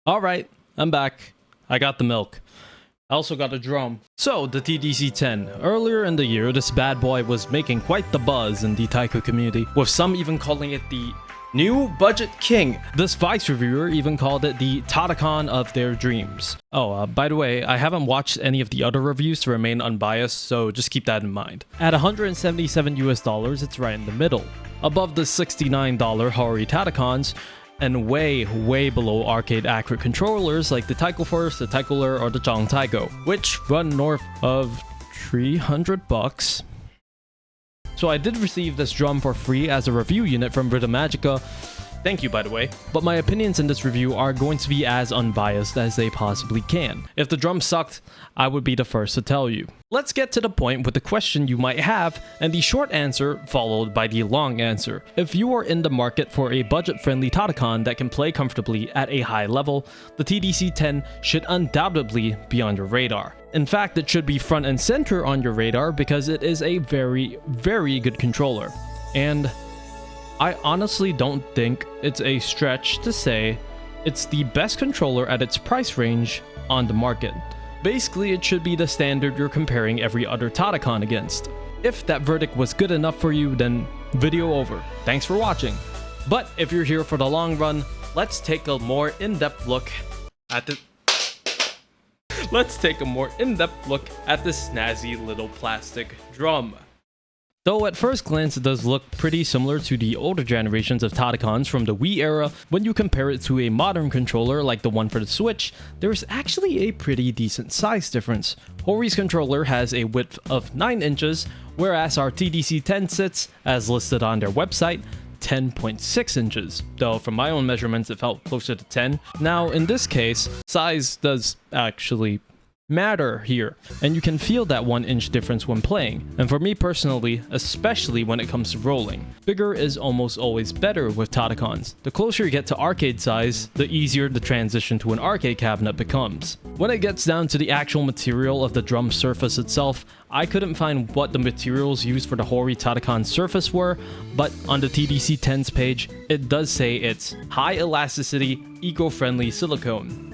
Alright, I'm back. I got the milk. I also got a drum. So, the TDC10. Earlier in the year, this bad boy was making quite the buzz in the Taiko community, with some even calling it the new budget king. This Vice reviewer even called it the tatacon of their dreams. Oh, by the way, I haven't watched any of the other reviews to remain unbiased, so just keep that in mind. At $177 US, it's right in the middle. Above the $69 Hori tatacons, and way below arcade accurate controllers like the Taiko Force, the Taiko or the Taiko, which run north of 300 bucks. So I did receive this drum for free as a review unit from Rhythm Magica. Thank you, by the way. But my opinions in this review are going to be as unbiased as they possibly can. If the drum sucked, I would be the first to tell you. Let's get to the point with the question you might have, and the short answer followed by the long answer. If you are in the market for a budget-friendly tatacon that can play comfortably at a high level, the TDC10 should undoubtedly be on your radar. In fact, it should be front and center on your radar because it is a very good controller. And I honestly don't think it's a stretch to say it's the best controller at its price range on the market. Basically, it should be the standard you're comparing every other tatacon against. If that verdict was good enough for you, then video over. Thanks for watching. But if you're here for the long run, let's take a more in-depth look at the snazzy little plastic drum. Though at first glance it does look pretty similar to the older generations of tatacons from the Wii era, when you compare it to a modern controller like the one for the Switch, there's actually a pretty decent size difference. Hori's controller has a width of 9 inches, whereas our TDC10 sits, as listed on their website, 10.6 inches, though from my own measurements it felt closer to 10. Now in this case, size does actually matter here, and you can feel that 1 inch difference when playing, and for me personally, especially when it comes to rolling. Bigger is almost always better with tatacons. The closer you get to arcade size, the easier the transition to an arcade cabinet becomes. When it gets down to the actual material of the drum surface itself, I couldn't find what the materials used for the Hori tatacon surface were, but on the TDC10's page, it does say it's high elasticity, eco-friendly silicone.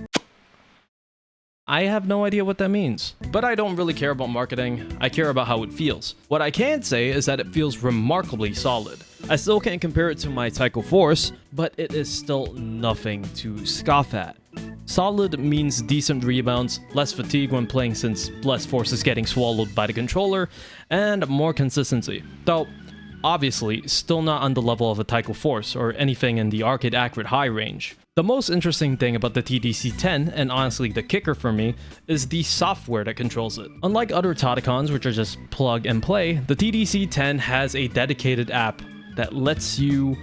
I have no idea what that means, but I don't really care about marketing, I care about how it feels. What I can say is that it feels remarkably solid. I still can't compare it to my Taiko Force, but it is still nothing to scoff at. Solid means decent rebounds, less fatigue when playing since less force is getting swallowed by the controller, and more consistency. Though, obviously, still not on the level of a Taiko Force or anything in the arcade accurate high range. The most interesting thing about the TDC10, and honestly the kicker for me, is the software that controls it. Unlike other tatacons, which are just plug and play, the TDC10 has a dedicated app that lets you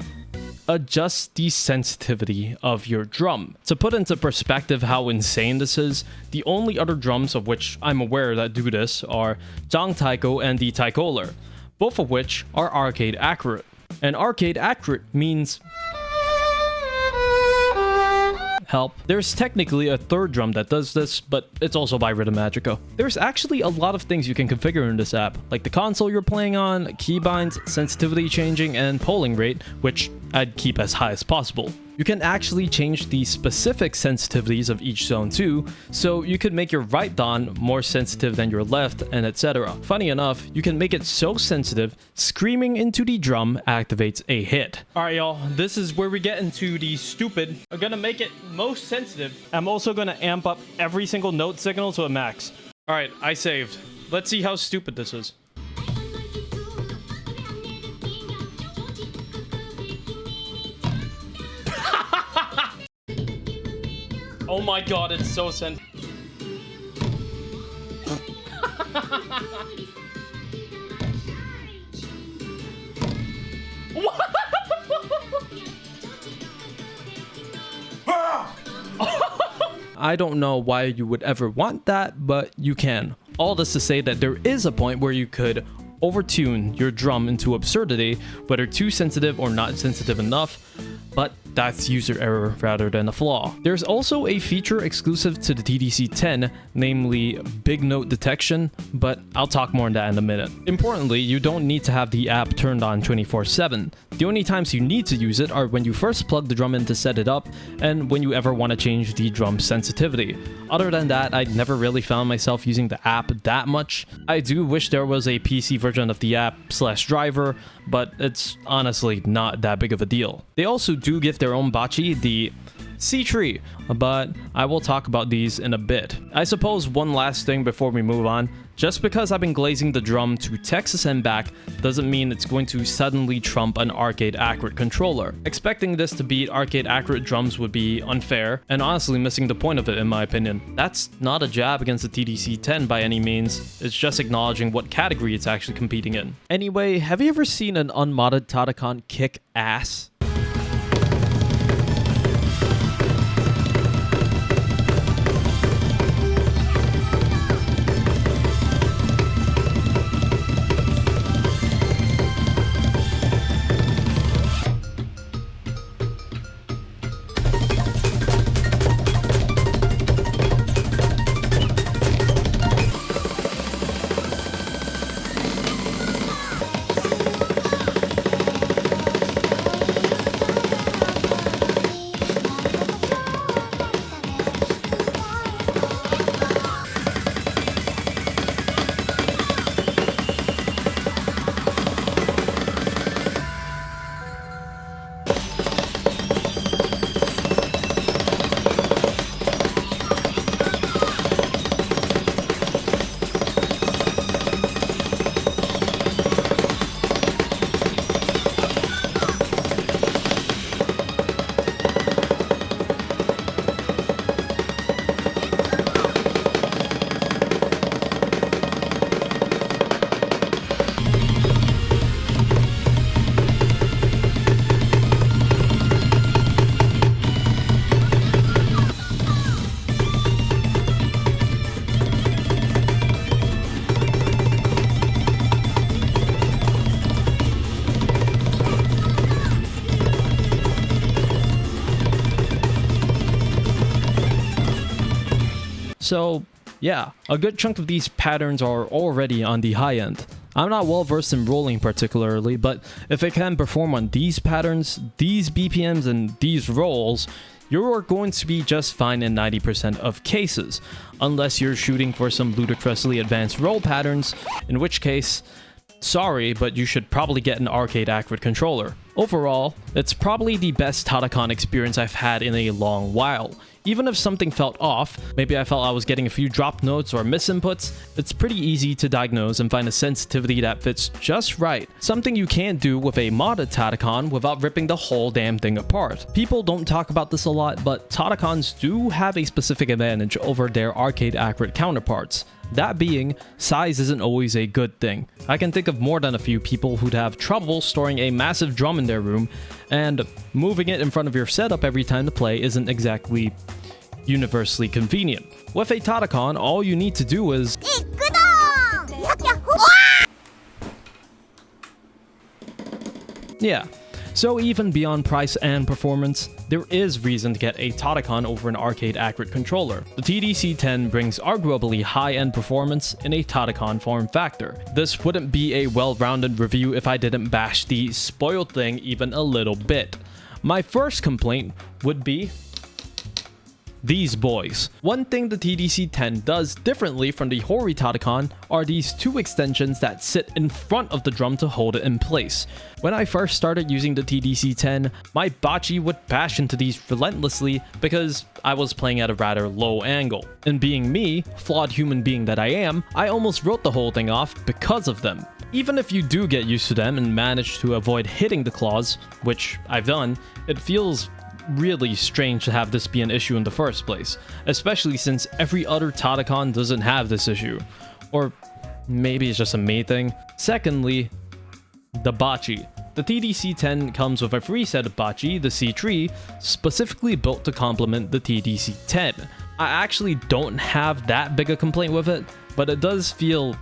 adjust the sensitivity of your drum. To put into perspective how insane this is, the only other drums of which I'm aware that do this are Taiko and the Taiko, both of which are arcade accurate. And arcade accurate means help. There's technically a third drum that does this, but it's also by Rhythm Magica. There's actually a lot of things you can configure in this app, like the console you're playing on, keybinds, sensitivity changing, and polling rate, which I'd keep as high as possible. You can actually change the specific sensitivities of each zone too, so you could make your right don more sensitive than your left, and etc. Funny enough, you can make it so sensitive, screaming into the drum activates a hit. Alright y'all, this is where we get into the stupid. I'm gonna make it most sensitive. I'm also gonna amp up every single note signal to a max. Alright, I saved. Let's see how stupid this is. Oh my god, it's so sensitive. I don't know why you would ever want that, but you can. All this to say that there is a point where you could overtune your drum into absurdity, whether too sensitive or not sensitive enough, but that's user error rather than a flaw. There's also a feature exclusive to the TDC10, namely big note detection, but I'll talk more on that in a minute. Importantly, you don't need to have the app turned on 24/7. The only times you need to use it are when you first plug the drum in to set it up, and when you ever want to change the drum sensitivity. Other than that, I never really found myself using the app that much. I do wish there was a PC version of the app/driver, but it's honestly not that big of a deal. They also do give their own bachi, the tzechi, but I will talk about these in a bit. I suppose one last thing before we move on. Just because I've been glazing the drum to Texas and back doesn't mean it's going to suddenly trump an arcade accurate controller. Expecting this to beat arcade accurate drums would be unfair, and honestly missing the point of it in my opinion. That's not a jab against the TDC10 by any means, it's just acknowledging what category it's actually competing in. Anyway, have you ever seen an unmodded tatacon kick ass? So yeah, a good chunk of these patterns are already on the high end. I'm not well versed in rolling particularly, but if it can perform on these patterns, these BPMs, and these rolls, you're going to be just fine in 90% of cases, unless you're shooting for some ludicrously advanced roll patterns, in which case, sorry, but you should probably get an arcade accurate controller. Overall, it's probably the best tatacon experience I've had in a long while. Even if something felt off, maybe I felt I was getting a few drop notes or misinputs, it's pretty easy to diagnose and find a sensitivity that fits just right. Something you can't do with a modded tatacon without ripping the whole damn thing apart. People don't talk about this a lot, but tatacons do have a specific advantage over their arcade accurate counterparts. That being, size isn't always a good thing. I can think of more than a few people who'd have trouble storing a massive drum in their room, and moving it in front of your setup every time to play isn't exactly universally convenient. With a tatacon, all you need to do is yeah. So even beyond price and performance, there is reason to get a tatacon over an arcade accurate controller. The TDC10 brings arguably high-end performance in a tatacon form factor. This wouldn't be a well-rounded review if I didn't bash the spoiled thing even a little bit. My first complaint would be these boys. One thing the TDC10 does differently from the Hori tatacon are these two extensions that sit in front of the drum to hold it in place. When I first started using the TDC10, my bachi would bash into these relentlessly because I was playing at a rather low angle. And being me, flawed human being that I am, I almost wrote the whole thing off because of them. Even if you do get used to them and manage to avoid hitting the claws, which I've done, it feels really strange to have this be an issue in the first place, especially since every other tatacon doesn't have this issue. Or maybe it's just a me thing. Secondly, the bachi. The TDC10 comes with a free set of bachi, the C3, specifically built to complement the TDC10. I actually don't have that big a complaint with it, but it does feel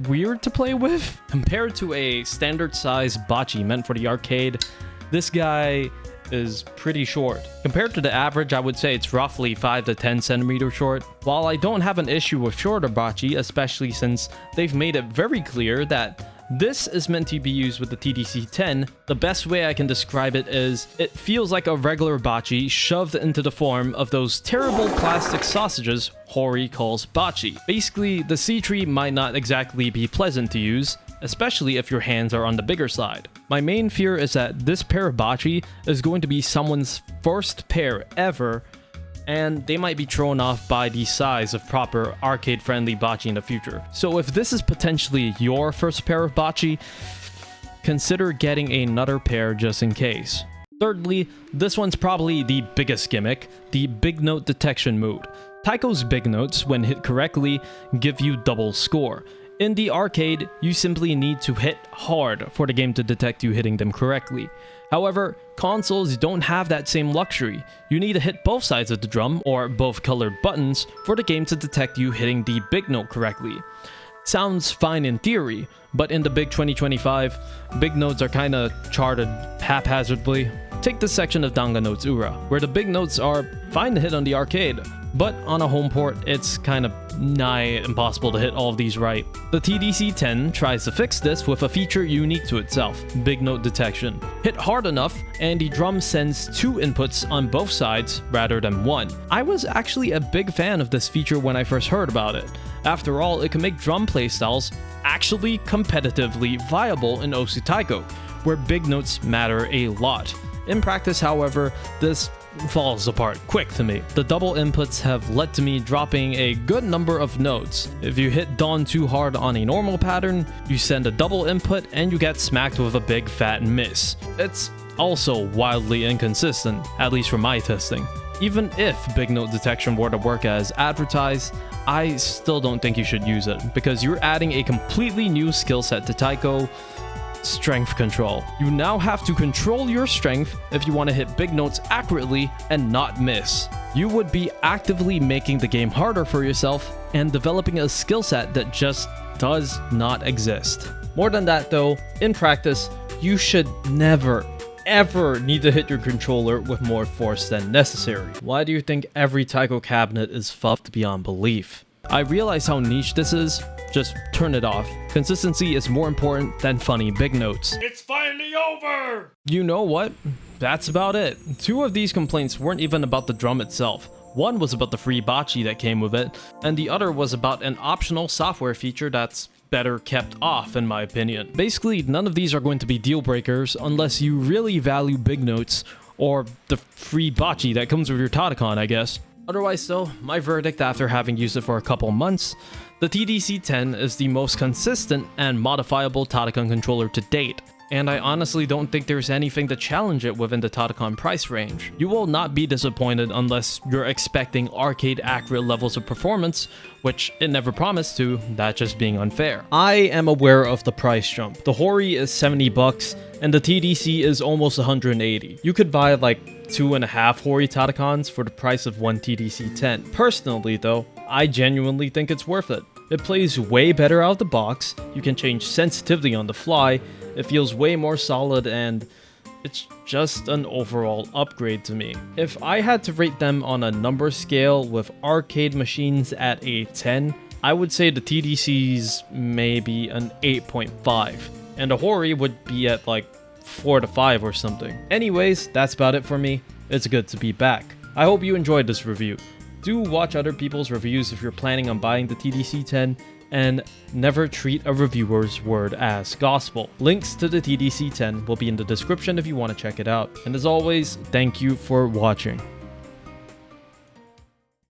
weird to play with. Compared to a standard size bachi meant for the arcade, this guy is pretty short. Compared to the average, I would say it's roughly 5 to 10 centimeters short. While I don't have an issue with shorter bocce, especially since they've made it very clear that this is meant to be used with the TDC10, the best way I can describe it is it feels like a regular bocce shoved into the form of those terrible plastic sausages Hori calls bocce. Basically, the tzechi might not exactly be pleasant to use, especially if your hands are on the bigger side. My main fear is that this pair of bocce is going to be someone's first pair ever, and they might be thrown off by the size of proper arcade-friendly bocce in the future. So if this is potentially your first pair of bocce, consider getting another pair just in case. Thirdly, this one's probably the biggest gimmick, the big note detection mode. Taiko's big notes, when hit correctly, give you double score. In the arcade, you simply need to hit hard for the game to detect you hitting them correctly. However, consoles don't have that same luxury. You need to hit both sides of the drum, or both colored buttons, for the game to detect you hitting the big note correctly. Sounds fine in theory, but in the big 2025, big notes are kinda charted haphazardly. Take this section of Danganronpa, where the big notes are fine to hit on the arcade, but on a home port, it's kind of nigh impossible to hit all of these right. The TDC10 tries to fix this with a feature unique to itself, big note detection. Hit hard enough, and the drum sends 2 inputs on both sides rather than 1. I was actually a big fan of this feature when I first heard about it. After all, it can make drum playstyles actually competitively viable in Osu Taiko, where big notes matter a lot. In practice, however, this falls apart quick to me. The double inputs have led to me dropping a good number of notes. If you hit Dawn too hard on a normal pattern, you send a double input and you get smacked with a big fat miss. It's also wildly inconsistent, at least from my testing. Even if big note detection were to work as advertised, I still don't think you should use it, because you're adding a completely new skill set to Taiko: strength control. You now have to control your strength if you want to hit big notes accurately and not miss. You would be actively making the game harder for yourself and developing a skill set that just does not exist. More than that though, in practice, you should never, ever need to hit your controller with more force than necessary. Why do you think every Taiko cabinet is fucked beyond belief? I realize how niche this is, just turn it off. Consistency is more important than funny big notes. It's finally over! You know what? That's about it. 2 of these complaints weren't even about the drum itself. One was about the free bocce that came with it, and the other was about an optional software feature that's better kept off, in my opinion. Basically, none of these are going to be deal breakers unless you really value big notes, or the free bocce that comes with your tatacon, I guess. Otherwise though, my verdict after having used it for a couple months: the TDC10 is the most consistent and modifiable tatacon controller to date, and I honestly don't think there's anything to challenge it within the tatacon price range. You will not be disappointed unless you're expecting arcade accurate levels of performance, which it never promised to, that just being unfair. I am aware of the price jump. The Hori is $70 and the TDC is almost $180. You could buy like 2.5 Hori tatacons for the price of 1 TDC10. Personally though, I genuinely think it's worth it. It plays way better out of the box, you can change sensitivity on the fly, it feels way more solid, and it's just an overall upgrade to me. If I had to rate them on a number scale with arcade machines at a 10, I would say the TDC's maybe an 8.5, and the Hori would be at like 4 to 5 or something. Anyways, that's about it for me. It's good to be back. I hope you enjoyed this review. Do watch other people's reviews if you're planning on buying the TDC10, and never treat a reviewer's word as gospel. Links to the TDC10 will be in the description if you want to check it out. And as always, thank you for watching.